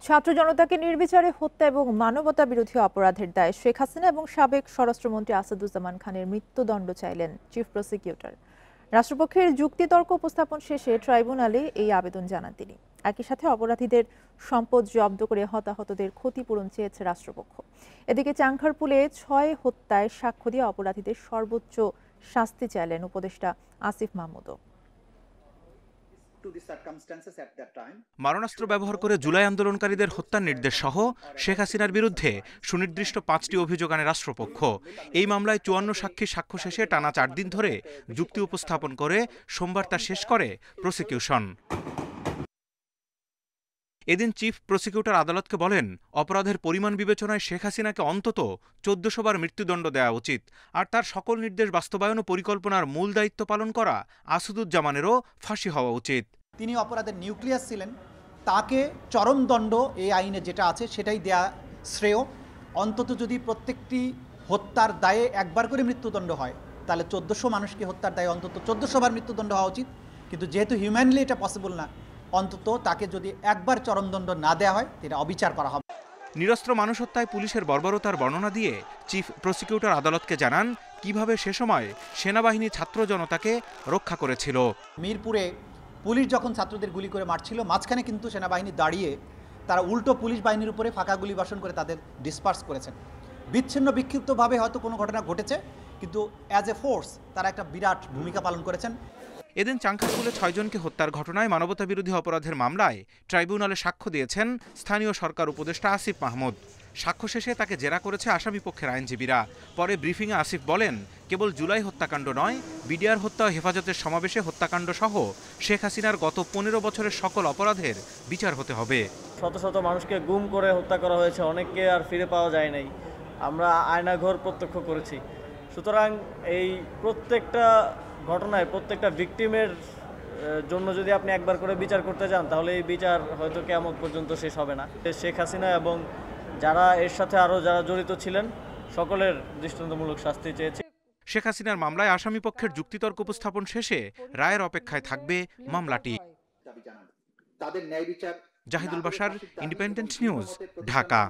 ছাত্র জনতাকে নির্বিচারে হত্যা এবং মানবতা বিরোধী অপরাধের দায়ে শেখ হাসিনা এবং সাবেক স্বরাষ্ট্রমন্ত্রী আসাদুজ্জামান খানের মৃত্যুদণ্ড চাইলেন চিফ প্রসিকিউটর। রাষ্ট্রপক্ষের যুক্তিতর্ক উপস্থাপন শেষে ট্রাইব্যুনালে এই আবেদন জানান তিনি। একই সাথে অপরাধীদের সম্পদ জব্দ করে হতাহতদের ক্ষতিপূরণ চেয়েছে রাষ্ট্রপক্ষ। এদিকে চাংখারপুলে ৬ হত্যায় সাক্ষ্য দিয়ে অপরাধীদের সর্বোচ্চ শাস্তি চাইলেন উপদেষ্টা আসিফ মাহমুদও। মারণাস্ত্র ব্যবহার করে জুলাই আন্দোলনকারীদের হত্যার নির্দেশ সহ শেখ হাসিনার বিরুদ্ধে সুনির্দিষ্ট ৫টি অভিযোগ আনে রাষ্ট্রপক্ষ। এই মামলায় ৫৪ সাক্ষীর সাক্ষ্য শেষে টানা ৪ দিন ধরে যুক্তি উপস্থাপন করে সোমবার তা শেষ করে প্রসিকিউশন। এদিন চিফ প্রসিকিউটর আদালতকে বলেন, অপরাধের পরিমাণ বিবেচনায় শেখ হাসিনাকে অন্তত ১৪০০ বার মৃত্যুদণ্ড দেওয়া উচিত, আর তার সকল নির্দেশ বাস্তবায়ন ও পরিকল্পনার মূল দায়িত্ব পালন করা আসাদুজ্জামানেরও ফাঁসি হওয়া উচিত। তিনি অপরাধের নিউক্লিয়াস ছিলেন, তাকে চরম দণ্ড এই আইনে যেটা আছে সেটাই দেয়া শ্রেয়। অন্তত যদি প্রত্যেকটি হত্যার দায়ে একবার করে মৃত্যুদণ্ড হয়, তাহলে ১৪০০ মানুষকে হত্যার দায়ে অন্তত ১৪০০ বার মৃত্যুদণ্ড হওয়া উচিত। কিন্তু যেহেতু হিউম্যানলি এটা পসিবল না, অন্তত তাকে যদি একবার চরমদণ্ড না দেওয়া হয়, এটা অবিচার করা হবে। নিরস্ত্র মানুষ হত্যায় পুলিশের বর্বরতার বর্ণনা দিয়ে চিফ প্রসিকিউটর আদালতকে জানান কিভাবে সে সময় সেনাবাহিনী ছাত্র জনতাকে রক্ষা করেছিল। মিরপুরে পুলিশ যখন ছাত্রদের গুলি করে মারছিল, মাঝখানে কিন্তু সেনাবাহিনী দাঁড়িয়ে তারা উল্টো পুলিশ বাহিনীর উপরে ফাঁকা গুলি বর্ষণ করে তাদের ডিসপার্স করেছেন। বিচ্ছিন্ন বিক্ষিপ্তভাবে হয়তো কোনো ঘটনা ঘটেছে, কিন্তু অ্যাজ এ ফোর্স তারা একটা বিরাট ভূমিকা পালন করেছেন। এদিন চাংখারপুলে ৬ জনকে হত্যার ঘটনায় মানবতা বিরোধী অপরাধের মামলায় ট্রাইব্যুনালে সাক্ষ্য দিয়েছেন স্থানীয় সরকার উপদেষ্টা আসিফ মাহমুদ। সাক্ষ্য শেষে তাকে জেরা করেছে আসামি পক্ষের আইনজীবীরা। পরে ব্রিফিংয়ে আসিফ বলেন, কেবল জুলাই হত্যাকাণ্ড নয়, বিডিআর হত্যা ও হেফাজতের সমাবেশে হত্যাকাণ্ড সহ শেখ হাসিনার গত ১৫ বছরের সকল অপরাধের বিচার হতে হবে। শত শত মানুষকে গুম করে হত্যা করা হয়েছে, অনেককে আর ফিরে পাওয়া যায় নাই। আমরা আয়নাঘর প্রত্যক্ষ করেছি। সুতরাং এই প্রত্যেকটা ঘটনায় প্রত্যেকটা ভিকটিমের জন্য যদি আপনি একবার করে বিচার করতে যান, তাহলে এই বিচার হয়তো কিয়ামত পর্যন্ত শেষ হবে না। শেখ হাসিনা এবং যারা এর সাথে আরও যারা জড়িত ছিলেন সকলের দৃষ্টান্তমূলক শাস্তি চেয়েছে। শেখ হাসিনার মামলায় আসামি পক্ষের যুক্তিতর্ক উপস্থাপন শেষে রায়ের অপেক্ষায় থাকবে মামলাটি। Zahidul Bashar, Independent News, Dhaka.